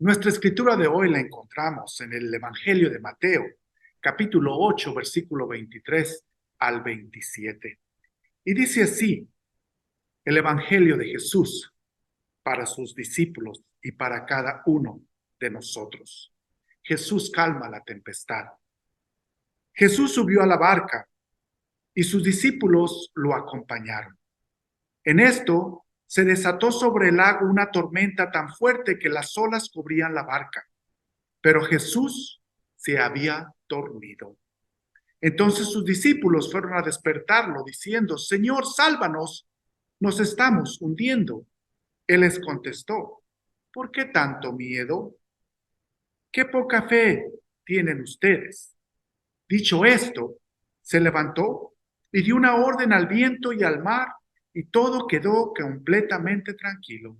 Nuestra escritura de hoy la encontramos en el Evangelio de Mateo, capítulo 8, versículo 23 al 27. Y dice así, el Evangelio de Jesús para sus discípulos y para cada uno de nosotros. Jesús calma la tempestad. Jesús subió a la barca y sus discípulos lo acompañaron. En esto se desató sobre el lago una tormenta tan fuerte que las olas cubrían la barca. Pero Jesús se había dormido. Entonces sus discípulos fueron a despertarlo, diciendo, Señor, sálvanos, nos estamos hundiendo. Él les contestó, ¿por qué tanto miedo? ¿Qué poca fe tienen ustedes? Dicho esto, se levantó y dio una orden al viento y al mar, y todo quedó completamente tranquilo.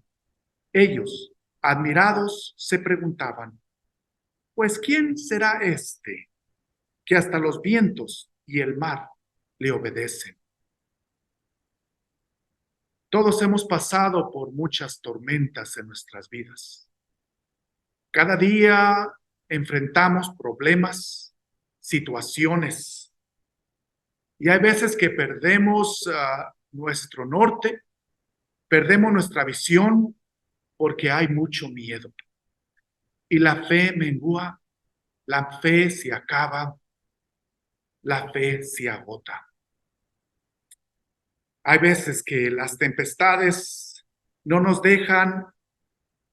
Ellos, admirados, se preguntaban, pues ¿quién será este que hasta los vientos y el mar le obedecen? Todos hemos pasado por muchas tormentas en nuestras vidas. Cada día enfrentamos problemas, situaciones, y hay veces que perdemos nuestro norte, perdemos nuestra visión porque hay mucho miedo. Y la fe mengua, la fe se acaba, la fe se agota. Hay veces que las tempestades no nos dejan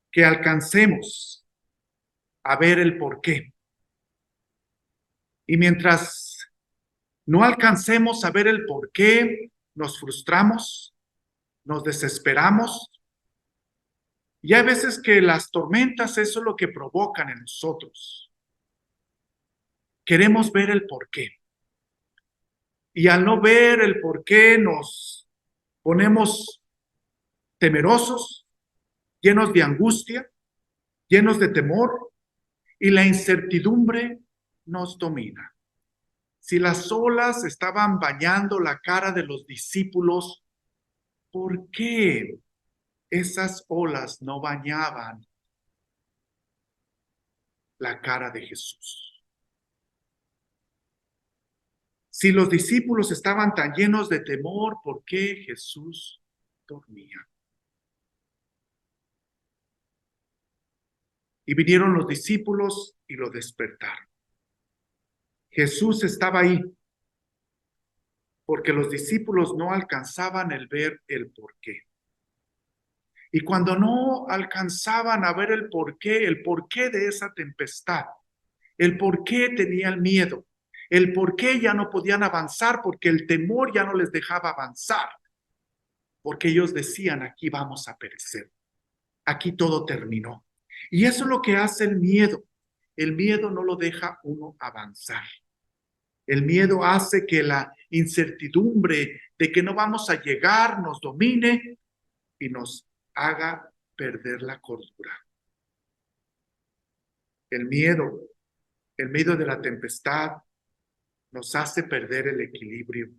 que alcancemos a ver el porqué. Y mientras no alcancemos a ver el porqué, nos frustramos, nos desesperamos. Y hay veces que las tormentas, eso es lo que provocan en nosotros. Queremos ver el porqué. Y al no ver el porqué, nos ponemos temerosos, llenos de angustia, llenos de temor, y la incertidumbre nos domina. Si las olas estaban bañando la cara de los discípulos, ¿por qué esas olas no bañaban la cara de Jesús? Si los discípulos estaban tan llenos de temor, ¿por qué Jesús dormía? Y vinieron los discípulos y lo despertaron. Jesús estaba ahí porque los discípulos no alcanzaban el ver el porqué. Y cuando no alcanzaban a ver el porqué de esa tempestad, el porqué tenían miedo, el porqué ya no podían avanzar porque el temor ya no les dejaba avanzar, porque ellos decían, aquí vamos a perecer, aquí todo terminó. Y eso es lo que hace el miedo. El miedo no lo deja uno avanzar. El miedo hace que la incertidumbre de que no vamos a llegar nos domine y nos haga perder la cordura. El miedo de la tempestad nos hace perder el equilibrio.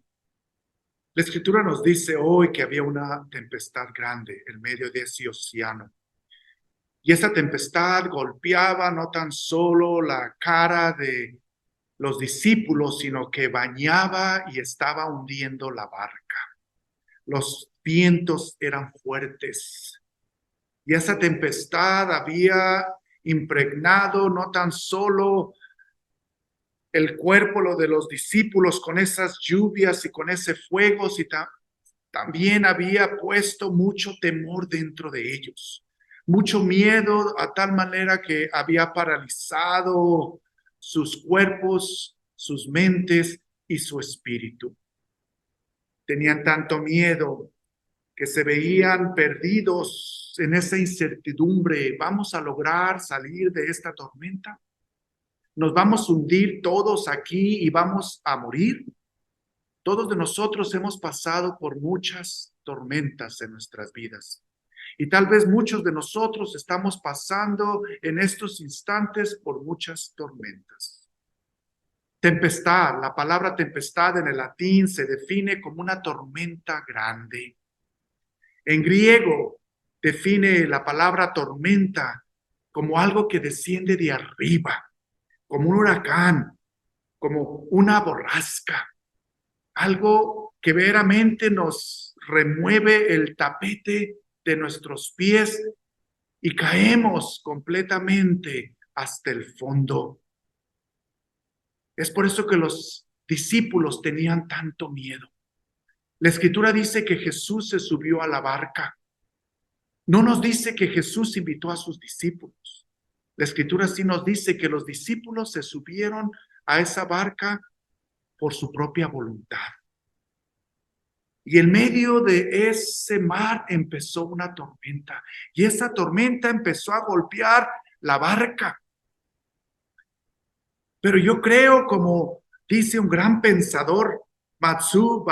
La Escritura nos dice hoy que había una tempestad grande en medio de ese océano. Y esa tempestad golpeaba no tan solo la cara de los discípulos, sino que bañaba y estaba hundiendo la barca. Los vientos eran fuertes. Y esa tempestad había impregnado no tan solo el cuerpo lo de los discípulos con esas lluvias y con ese fuego, también había puesto mucho temor dentro de ellos, mucho miedo a tal manera que había paralizado sus cuerpos, sus mentes y su espíritu. Tenían tanto miedo que se veían perdidos en esa incertidumbre. ¿Vamos a lograr salir de esta tormenta? ¿Nos vamos a hundir todos aquí y vamos a morir? Todos de nosotros hemos pasado por muchas tormentas en nuestras vidas. Y tal vez muchos de nosotros estamos pasando en estos instantes por muchas tormentas. Tempestad, la palabra tempestad en el latín se define como una tormenta grande. En griego define la palabra tormenta como algo que desciende de arriba, como un huracán, como una borrasca, algo que veramente nos remueve el tapete de nuestros pies y caemos completamente hasta el fondo. Es por eso que los discípulos tenían tanto miedo. La Escritura dice que Jesús se subió a la barca. No nos dice que Jesús invitó a sus discípulos. La Escritura sí nos dice que los discípulos se subieron a esa barca por su propia voluntad. Y en medio de ese mar empezó una tormenta. Y esa tormenta empezó a golpear la barca. Pero yo creo, como dice un gran pensador, Matsu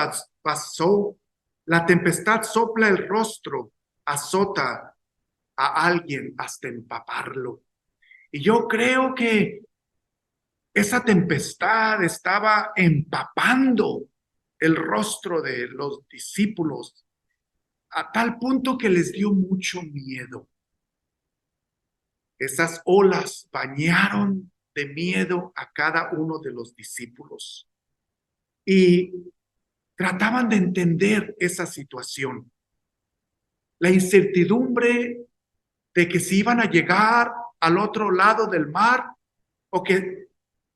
Bassou, la tempestad sopla el rostro, azota a alguien hasta empaparlo. Y yo creo que esa tempestad estaba empapando el rostro de los discípulos a tal punto que les dio mucho miedo. Esas olas bañaron de miedo a cada uno de los discípulos y trataban de entender esa situación. La incertidumbre de que si iban a llegar al otro lado del mar o que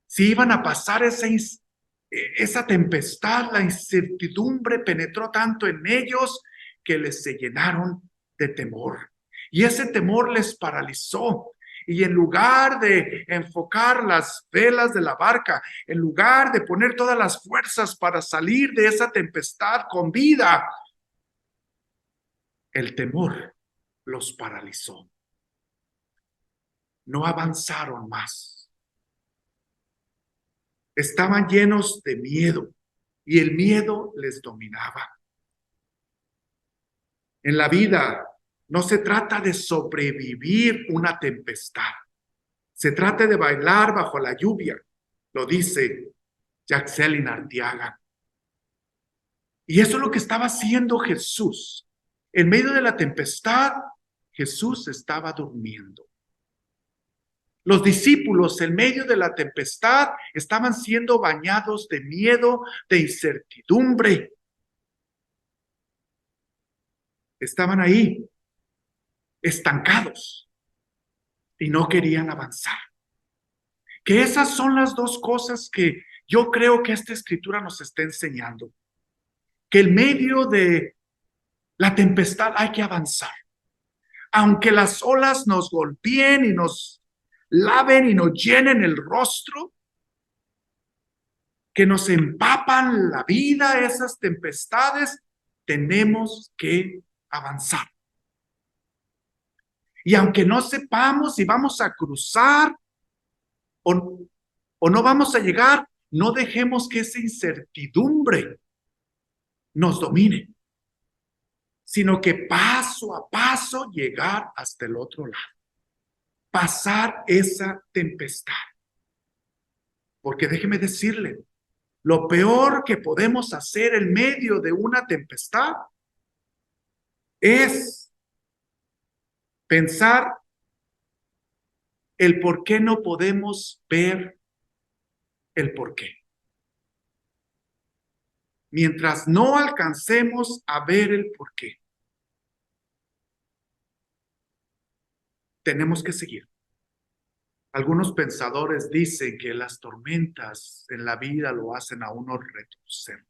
si iban a pasar esa tempestad, la incertidumbre penetró tanto en ellos que se llenaron de temor. Y ese temor les paralizó. Y en lugar de enfocar las velas de la barca, en lugar de poner todas las fuerzas para salir de esa tempestad con vida, el temor los paralizó. No avanzaron más. Estaban llenos de miedo y el miedo les dominaba. En la vida no se trata de sobrevivir una tempestad. Se trata de bailar bajo la lluvia, lo dice Yaxelin Arteaga. Y eso es lo que estaba haciendo Jesús. En medio de la tempestad, Jesús estaba durmiendo. Los discípulos en medio de la tempestad estaban siendo bañados de miedo, de incertidumbre. Estaban ahí, estancados, y no querían avanzar. Que esas son las dos cosas que yo creo que esta escritura nos está enseñando. Que en medio de la tempestad hay que avanzar. Aunque las olas nos golpeen y nos laven y nos llenen el rostro, que nos empapan la vida, esas tempestades, tenemos que avanzar. Y aunque no sepamos si vamos a cruzar o no vamos a llegar, no dejemos que esa incertidumbre nos domine, sino que paso a paso llegar hasta el otro lado, pasar esa tempestad. Porque déjeme decirle, lo peor que podemos hacer en medio de una tempestad es pensar el por qué no podemos ver el por qué. Mientras no alcancemos a ver el por qué, tenemos que seguir. Algunos pensadores dicen que las tormentas en la vida lo hacen a uno retorcer.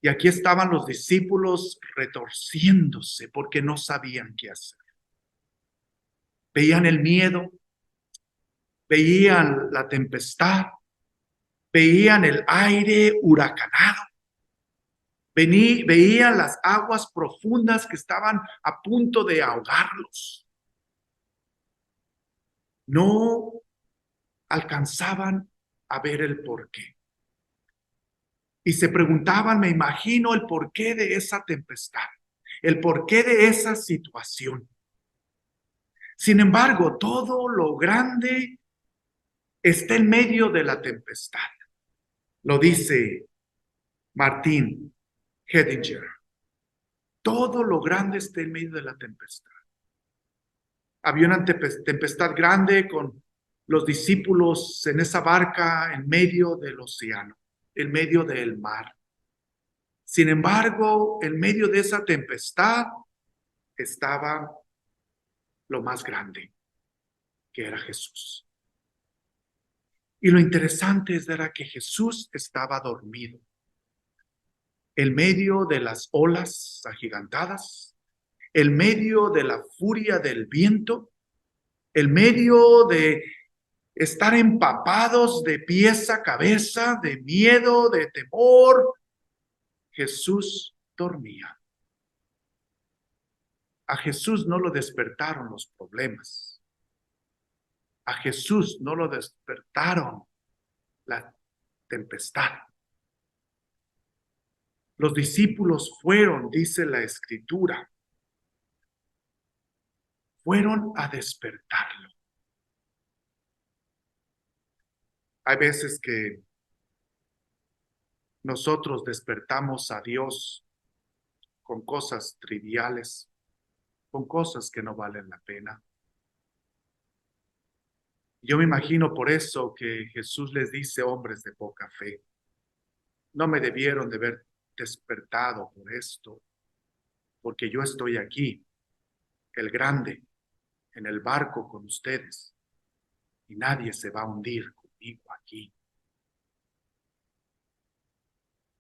Y aquí estaban los discípulos retorciéndose porque no sabían qué hacer. Veían el miedo, veían la tempestad, veían el aire huracanado, veían las aguas profundas que estaban a punto de ahogarlos. No alcanzaban a ver el porqué. Y se preguntaban, me imagino, el porqué de esa tempestad, el porqué de esa situación. Sin embargo, todo lo grande está en medio de la tempestad. Lo dice Martin Heidegger. Todo lo grande está en medio de la tempestad. Había una tempestad grande con los discípulos en esa barca en medio del océano, en medio del mar. Sin embargo, en medio de esa tempestad estaba lo más grande, que era Jesús. Y lo interesante era que Jesús estaba dormido. En medio de las olas agigantadas, en medio de la furia del viento, en medio de estar empapados de pies a cabeza, de miedo, de temor, Jesús dormía. A Jesús no lo despertaron los problemas. A Jesús no lo despertaron la tempestad. Los discípulos fueron, dice la Escritura, fueron a despertarlo. Hay veces que nosotros despertamos a Dios con cosas triviales, con cosas que no valen la pena. Yo me imagino por eso que Jesús les dice, hombres de poca fe, no me debieron de haber despertado por esto, porque yo estoy aquí, el grande, en el barco con ustedes, y nadie se va a hundir conmigo aquí.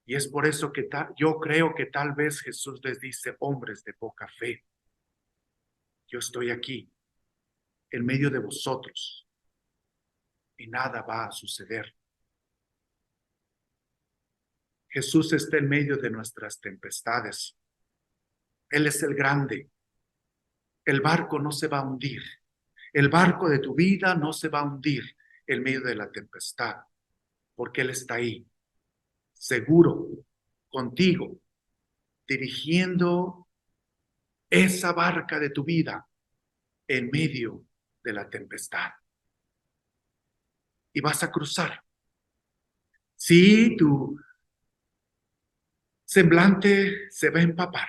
Y es por eso que yo creo que tal vez Jesús les dice, hombres de poca fe, yo estoy aquí, en medio de vosotros, y nada va a suceder. Jesús está en medio de nuestras tempestades. Él es el grande. El barco no se va a hundir. El barco de tu vida no se va a hundir en medio de la tempestad, porque Él está ahí, seguro, contigo, dirigiendo esa barca de tu vida en medio de la tempestad. Y vas a cruzar. Sí, tu semblante se va a empapar.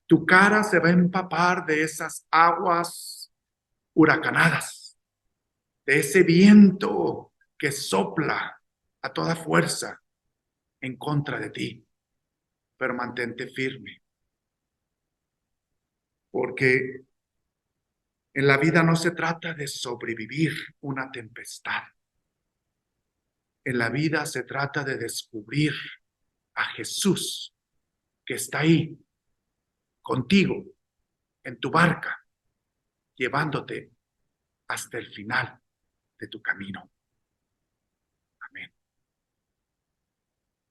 Tu cara se va a empapar de esas aguas huracanadas, de ese viento que sopla a toda fuerza en contra de ti. Pero mantente firme, porque en la vida no se trata de sobrevivir una tempestad. En la vida se trata de descubrir a Jesús que está ahí contigo en tu barca, llevándote hasta el final de tu camino.